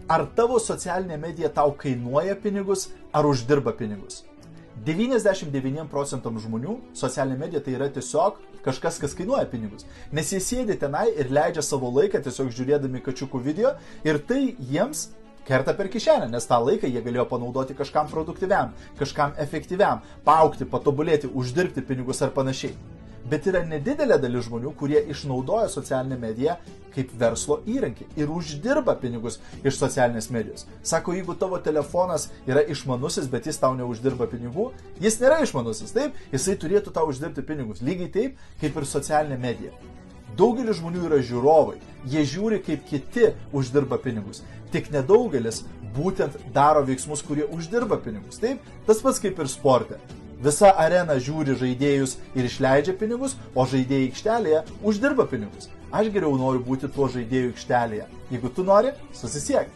Ar tavo socialinė medija tau kainuoja pinigus, ar uždirba pinigus? 99% žmonių socialinė medija tai yra tiesiog kažkas, kas kainuoja pinigus. Nes jie sėdi tenai ir leidžia savo laiką tiesiog žiūrėdami kačiukų video ir tai jiems kerta per kišenę, nes tą laiką jie galėjo panaudoti kažkam produktyviam, kažkam efektyviam, paaugti, patobulėti, uždirbti pinigus ar panašiai. Bet yra nedidelė dalis žmonių, kurie išnaudoja socialinę mediją kaip verslo įrankį ir uždirba pinigus iš socialinės medijos. Sako, jeigu tavo telefonas yra išmanusis, bet jis tau neuždirba pinigų, jis nėra išmanusis, taip? Jisai turėtų tau uždirbti pinigus. Lygiai taip, kaip ir socialinė medija. Daugelis žmonių yra žiūrovai. Jie žiūri, kaip kiti uždirba pinigus. Tik nedaugelis būtent daro veiksmus, kurie uždirba pinigus. Taip? Tas pats kaip ir sporte. Visa arena žiūri žaidėjus ir išleidžia pinigus, o žaidėjai aikštelėje uždirba pinigus. Aš geriau noriu būti tuo žaidėjų aikštelėje. Jeigu tu nori, susisiek.